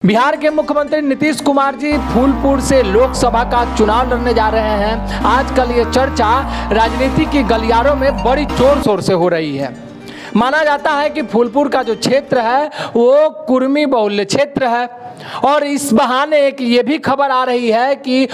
बिहार के मुख्यमंत्री नीतीश कुमार जी फूलपुर से लोकसभा का चुनाव लड़ने जा रहे हैं। आजकल ये चर्चा राजनीति की गलियारों में बड़ी जोर शोर से हो रही है। माना जाता है कि फूलपुर का जो क्षेत्र है वो कुर्मी बहुल्य क्षेत्र है और इस बहाने एक ये भी खबर आ रही है कि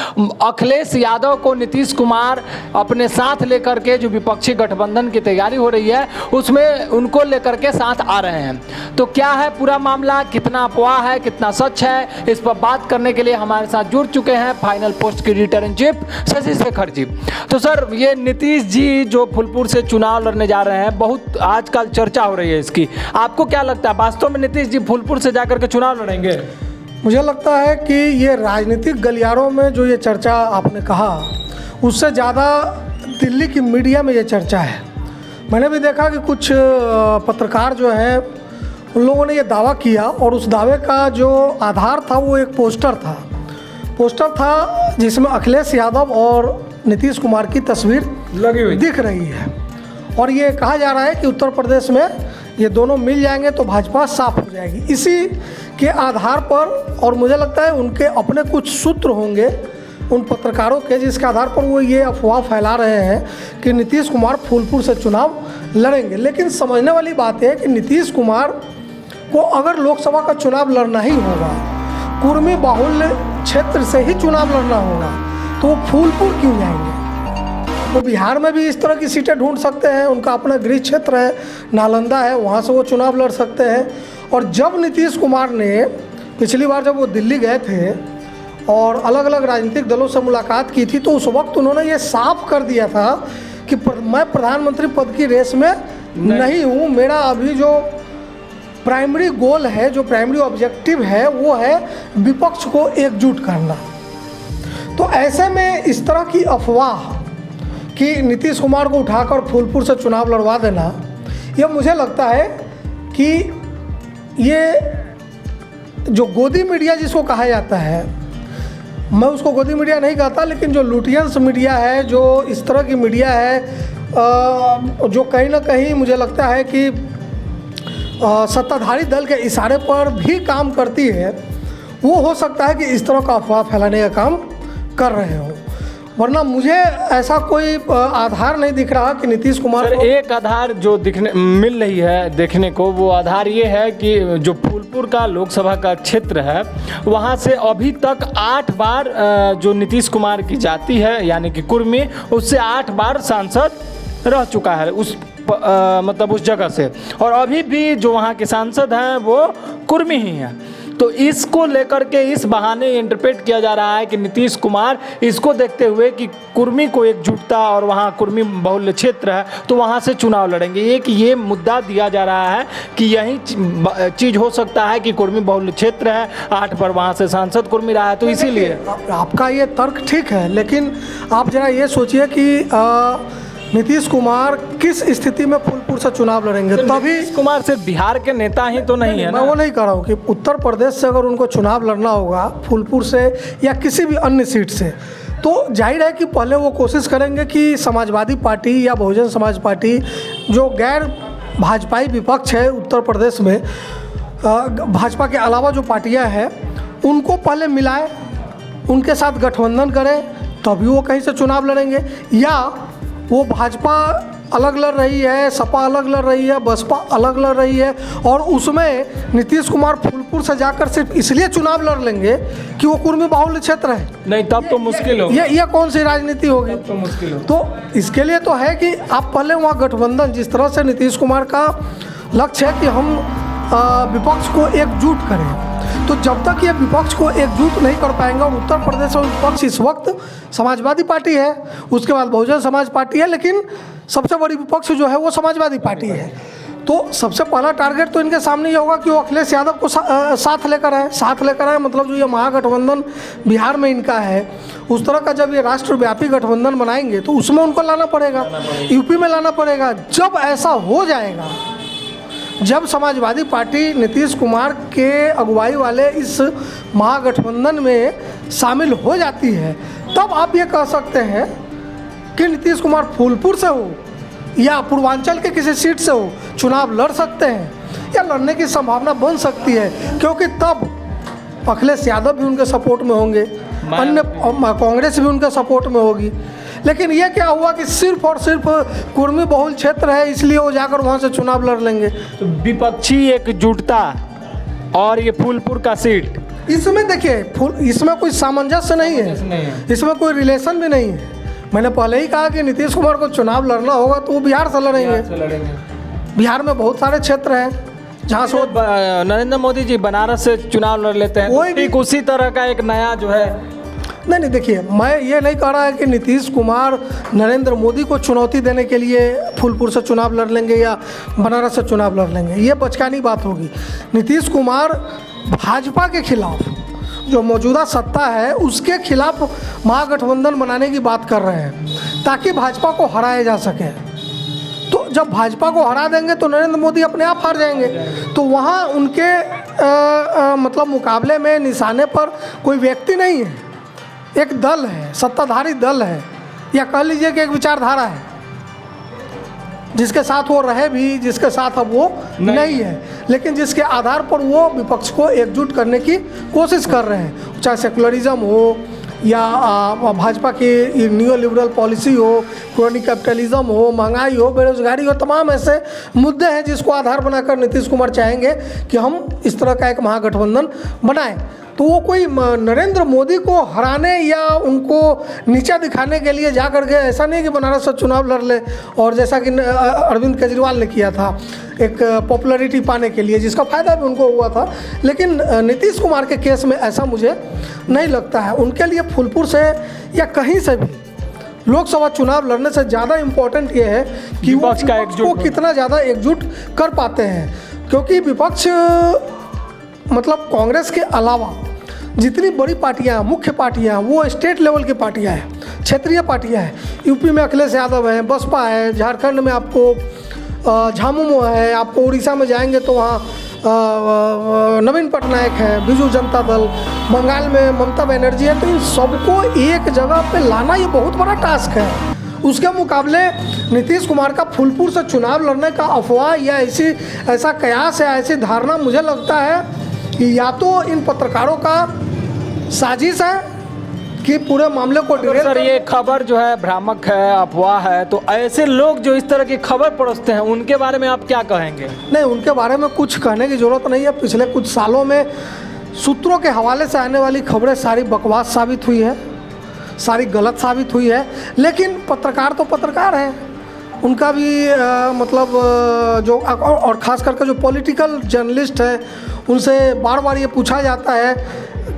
अखिलेश यादव को नीतीश कुमार अपने साथ लेकर के जो विपक्षी गठबंधन की तैयारी हो रही है उसमें उनको लेकर के साथ आ रहे हैं। तो क्या है पूरा मामला, कितना अफवाह है, कितना सच है, इस पर बात करने के लिए हमारे साथ जुड़ चुके हैं फाइनल पोस्ट के editor in chief Shashi Shekhar ji. तो सर, ये नीतीश जी जो फूलपुर से चुनाव लड़ने जा रहे हैं, बहुत आजकल चर्चा हो रही है इसकी, आपको क्या लगता है वास्तव में नीतीश जी फूलपुर से जाकर के चुनाव लड़ेंगे? मुझे लगता है कि ये राजनीतिक गलियारों में जो ये चर्चा आपने कहा उससे ज़्यादा दिल्ली की मीडिया में ये चर्चा है। मैंने भी देखा कि कुछ पत्रकार जो हैं उन लोगों ने ये दावा किया और उस दावे का जो आधार था वो एक पोस्टर था जिसमें अखिलेश यादव और नीतीश कुमार की तस्वीर लगी हुई दिख रही है और ये कहा जा रहा है कि उत्तर प्रदेश में ये दोनों मिल जाएंगे तो भाजपा साफ हो जाएगी। इसी के आधार पर, और मुझे लगता है उनके अपने कुछ सूत्र होंगे उन पत्रकारों के, जिसके आधार पर वो ये अफवाह फैला रहे हैं कि नीतीश कुमार फूलपुर से चुनाव लड़ेंगे। लेकिन समझने वाली बात है कि नीतीश कुमार को अगर लोकसभा का चुनाव लड़ना ही होगा, कुर्मी बाहुल्य क्षेत्र से ही चुनाव लड़ना होगा, तो वो फूलपुर क्यों जाएंगे? तो बिहार में भी इस तरह की सीटें ढूंढ सकते हैं, उनका अपना गृह क्षेत्र है, नालंदा है, वहाँ से वो चुनाव लड़ सकते हैं। और जब नीतीश कुमार ने पिछली बार जब वो दिल्ली गए थे और अलग अलग राजनीतिक दलों से मुलाकात की थी, तो उस वक्त उन्होंने ये साफ कर दिया था कि मैं प्रधानमंत्री पद की रेस में नहीं हूँ, मेरा अभी जो प्राइमरी गोल है, जो प्राइमरी ऑब्जेक्टिव है वो है विपक्ष को एकजुट करना। तो ऐसे में इस तरह की अफवाह कि नीतीश कुमार को उठाकर फूलपुर से चुनाव लड़वा देना, यह मुझे लगता है कि ये जो गोदी मीडिया जिसको कहा जाता है, मैं उसको गोदी मीडिया नहीं कहता, लेकिन जो लुटियंस मीडिया है, जो इस तरह की मीडिया है, जो कहीं ना कहीं मुझे लगता है कि सत्ताधारी दल के इशारे पर भी काम करती है, वो हो सकता है कि इस तरह का अफवाह फैलाने का काम कर रहे हो। वरना मुझे ऐसा कोई आधार नहीं दिख रहा कि नीतीश कुमार को एक आधार जो दिखने मिल रही है देखने को, वो आधार ये है कि जो फूलपुर का लोकसभा का क्षेत्र है वहाँ से अभी तक 8 बार जो नीतीश कुमार की जाति है यानी कि कुर्मी, उससे 8 बार सांसद रह चुका है उस मतलब उस जगह से, और अभी भी जो वहाँ के सांसद हैं वो कुर्मी ही हैं। तो इसको लेकर के इस बहाने इंटरप्रेट किया जा रहा है कि नीतीश कुमार इसको देखते हुए कि कुर्मी को एकजुटता और वहाँ कुर्मी बहुल्य क्षेत्र है तो वहाँ से चुनाव लड़ेंगे। एक ये मुद्दा दिया जा रहा है कि यही चीज़ हो सकता है कि कुर्मी बहुल्य क्षेत्र है, 8 बार वहाँ से सांसद कुर्मी रहा है, तो इसीलिए आपका ये तर्क ठीक है। लेकिन आप जरा ये सोचिए कि नीतीश कुमार किस स्थिति में फूलपुर से चुनाव लड़ेंगे, तभी नीतीश कुमार सिर्फ बिहार के नेता ही तो नहीं है ना। मैं वो नहीं कह रहा हूँ कि उत्तर प्रदेश से अगर उनको चुनाव लड़ना होगा फूलपुर से या किसी भी अन्य सीट से, तो जाहिर है कि पहले वो कोशिश करेंगे कि समाजवादी पार्टी या बहुजन समाज पार्टी जो गैर भाजपाई विपक्ष है उत्तर प्रदेश में, भाजपा के अलावा जो पार्टियाँ हैं उनको पहले मिलाए, उनके साथ गठबंधन करें, तभी वो कहीं से चुनाव लड़ेंगे। या वो भाजपा अलग लड़ रही है, सपा अलग लड़ रही है, बसपा अलग लड़ रही है, और उसमें नीतीश कुमार फूलपुर से जाकर सिर्फ इसलिए चुनाव लड़ लेंगे कि वो कुर्मी बाहुल्य क्षेत्र है, नहीं तब तो मुश्किल हो। ये कौन सी राजनीति होगी? तो मुश्किल हो। तो इसके लिए तो है कि आप पहले वहाँ गठबंधन, जिस तरह से नीतीश कुमार का लक्ष्य है कि हम विपक्ष को एकजुट करें, तो जब तक ये विपक्ष को एकजुट नहीं कर पाएंगे, और उत्तर प्रदेश में विपक्ष इस वक्त समाजवादी पार्टी है, उसके बाद बहुजन समाज पार्टी है, लेकिन सबसे बड़ी विपक्ष जो है वो समाजवादी पार्टी है। तो सबसे पहला टारगेट तो इनके सामने ये होगा कि वो अखिलेश यादव को साथ लेकर आए। मतलब जो ये महागठबंधन बिहार में इनका है, उस तरह का जब ये राष्ट्रव्यापी गठबंधन बनाएंगे तो उसमें उनको लाना पड़ेगा, यूपी में लाना पड़ेगा। जब ऐसा हो जाएगा, जब समाजवादी पार्टी नीतीश कुमार के अगुवाई वाले इस महागठबंधन में शामिल हो जाती है, तब आप ये कह सकते हैं कि नीतीश कुमार फूलपुर से हो या पूर्वांचल के किसी सीट से हो चुनाव लड़ सकते हैं, या लड़ने की संभावना बन सकती है। क्योंकि तब अखिलेश यादव भी उनके सपोर्ट में होंगे, अन्य कांग्रेस भी उनके सपोर्ट में होगी। लेकिन ये क्या हुआ कि सिर्फ और सिर्फ कुर्मी बहुल क्षेत्र है इसलिए वो जाकर वहाँ से चुनाव लड़ लेंगे। तो विपक्षी एकजुटता और ये फूलपुर का सीट, इसमें देखिए इसमें कोई सामंजस्य नहीं है, इसमें कोई रिलेशन भी नहीं है। मैंने पहले ही कहा कि नीतीश कुमार को चुनाव लड़ना होगा तो वो बिहार से लड़ेंगे। बिहार में बहुत सारे क्षेत्र हैं जहाँ से नरेंद्र मोदी जी बनारस से चुनाव लड़ लेते हैं, कोई ठीक उसी तरह का एक नया जो है। नहीं देखिए, मैं ये नहीं कह रहा है कि नीतीश कुमार नरेंद्र मोदी को चुनौती देने के लिए फूलपुर से चुनाव लड़ लेंगे या बनारस से चुनाव लड़ लेंगे, ये बचकानी बात होगी। नीतीश कुमार भाजपा के खिलाफ, जो मौजूदा सत्ता है उसके खिलाफ महागठबंधन बनाने की बात कर रहे हैं ताकि भाजपा को हराया जा सके। तो जब भाजपा को हरा देंगे तो नरेंद्र मोदी अपने आप हार जाएंगे। तो वहाँ उनके मतलब मुकाबले में निशाने पर कोई व्यक्ति नहीं है, एक दल है, सत्ताधारी दल है, या कह लीजिए कि एक विचारधारा है जिसके साथ वो रहे भी, जिसके साथ अब वो नहीं है, लेकिन जिसके आधार पर वो विपक्ष को एकजुट करने की कोशिश कर रहे हैं। चाहे सेकुलरिज्म हो या भाजपा की न्यू लिबरल पॉलिसी हो, क्रोनी कैपिटलिज्म हो, महंगाई हो, बेरोजगारी हो, तमाम ऐसे मुद्दे हैं जिसको आधार बनाकर नीतीश कुमार चाहेंगे कि हम इस तरह का एक महागठबंधन बनाएं। तो वो कोई नरेंद्र मोदी को हराने या उनको नीचा दिखाने के लिए जा करके ऐसा नहीं कि बनारस से चुनाव लड़ ले, और जैसा कि अरविंद केजरीवाल ने किया था एक पॉपुलैरिटी पाने के लिए, जिसका फ़ायदा भी उनको हुआ था। लेकिन नीतीश कुमार के केस में ऐसा मुझे नहीं लगता है। उनके लिए फूलपुर से या कहीं से भी लोकसभा चुनाव लड़ने से ज़्यादा इम्पोर्टेंट ये है कि वो विपक्ष को कितना ज़्यादा एकजुट कर पाते हैं, क्योंकि विपक्ष मतलब कांग्रेस के अलावा जितनी बड़ी पार्टियां, मुख्य पार्टियां, वो स्टेट लेवल की पार्टियां हैं, क्षेत्रीय पार्टियां हैं। यूपी में अखिलेश यादव है, बसपा है, झारखंड में आपको झामुमो है, आपको उड़ीसा में जाएंगे तो वहाँ नवीन पटनायक है, बीजू जनता दल, बंगाल में ममता बनर्जी है। तो इन सबको एक जगह पे लाना ये बहुत बड़ा टास्क है। उसके मुकाबले नीतीश कुमार का फूलपुर से चुनाव लड़ने का अफवाह या ऐसा कयास है, ऐसी धारणा, मुझे लगता है कि या तो इन पत्रकारों का साजिश है कि पूरे मामले को सर ये खबर जो है भ्रामक है, अफवाह है, तो ऐसे लोग जो इस तरह की खबर परोसते हैं उनके बारे में आप क्या कहेंगे? नहीं, उनके बारे में कुछ कहने की ज़रूरत नहीं है। पिछले कुछ सालों में सूत्रों के हवाले से आने वाली खबरें सारी बकवास साबित हुई है, सारी गलत साबित हुई है। लेकिन पत्रकार तो पत्रकार हैं, उनका भी मतलब जो और ख़ास करके जो पॉलिटिकल जर्नलिस्ट हैं उनसे बार बार ये पूछा जाता है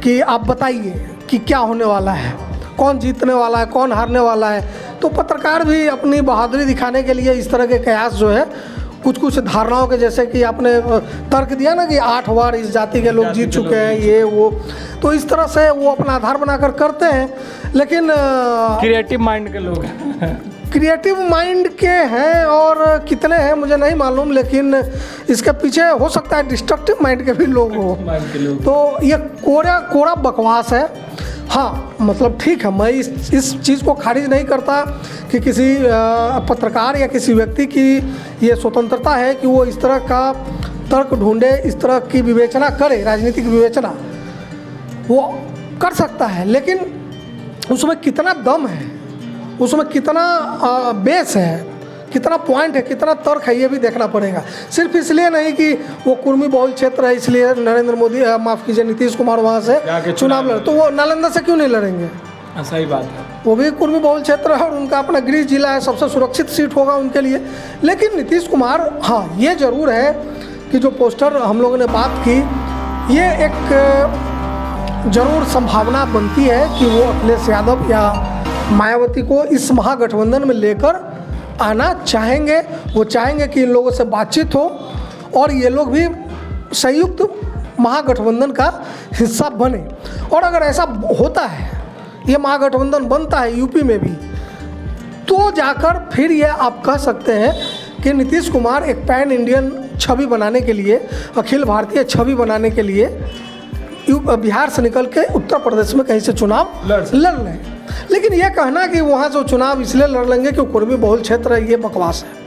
कि आप बताइए कि क्या होने वाला है, कौन जीतने वाला है, कौन हारने वाला है। तो पत्रकार भी अपनी बहादुरी दिखाने के लिए इस तरह के कयास जो है कुछ धारणाओं के, जैसे कि आपने तर्क दिया ना कि 8 बार इस जाति के लोग जीत चुके हैं, ये वो, तो इस तरह से वो अपना आधार बनाकर करते हैं। लेकिन क्रिएटिव माइंड के लोग हैं, क्रिएटिव माइंड के हैं और कितने हैं मुझे नहीं मालूम, लेकिन इसके पीछे हो सकता है डिस्ट्रक्टिव माइंड के भी लोग हो। तो ये कोरा बकवास है। हाँ, मतलब ठीक है, मैं इस चीज़ को खारिज नहीं करता कि किसी पत्रकार या किसी व्यक्ति की ये स्वतंत्रता है कि वो इस तरह का तर्क ढूंढे, इस तरह की विवेचना करे, राजनीतिक विवेचना वो कर सकता है। लेकिन उसमें कितना दम है, उसमें कितना बेस है, कितना पॉइंट है, कितना तर्क है, ये भी देखना पड़ेगा। सिर्फ इसलिए नहीं कि वो कुर्मी बहुल क्षेत्र है इसलिए नरेंद्र मोदी, माफ़ कीजिए, नीतीश कुमार वहाँ से चुनाव लड़, तो वो नालंदा से क्यों नहीं लड़ेंगे? सही बात है, वो भी कुर्मी बहुल क्षेत्र है और उनका अपना गृह जिला है, सबसे सुरक्षित सीट होगा उनके लिए। लेकिन नीतीश कुमार, हाँ ये ज़रूर है कि जो पोस्टर हम लोगों ने बात की, ये एक ज़रूर संभावना बनती है कि वो अखिलेश यादव या मायावती को इस महागठबंधन में लेकर आना चाहेंगे। वो चाहेंगे कि इन लोगों से बातचीत हो और ये लोग भी संयुक्त महागठबंधन का हिस्सा बने। और अगर ऐसा होता है, ये महागठबंधन बनता है यूपी में भी, तो जाकर फिर ये आप कह सकते हैं कि नीतीश कुमार एक पैन इंडियन छवि बनाने के लिए, अखिल भारतीय छवि बनाने के लिए बिहार से निकल के उत्तर प्रदेश में कहीं से चुनाव लड़ लें। लेकिन यह कहना कि वहाँ से चुनाव इसलिए लड़ लेंगे कि कुर्मी बहुल क्षेत्र है, ये बकवास है।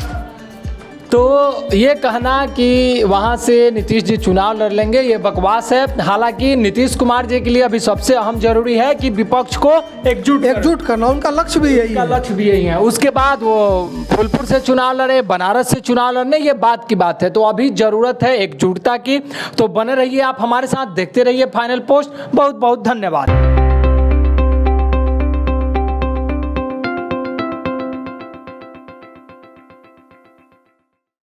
तो ये कहना कि वहाँ से नीतीश जी चुनाव लड़ लेंगे, ये बकवास है। हालांकि नीतीश कुमार जी के लिए अभी सबसे अहम जरूरी है कि विपक्ष को एकजुट करना, उनका लक्ष्य भी यही का है। लक्ष्य भी यही है। उसके बाद वो फूलपुर से चुनाव लड़े, बनारस से चुनाव लड़ने, ये बात की बात है। तो अभी जरूरत है एकजुटता की। तो बने रहिए आप हमारे साथ, देखते रहिए फाइनल पोस्ट। बहुत बहुत धन्यवाद।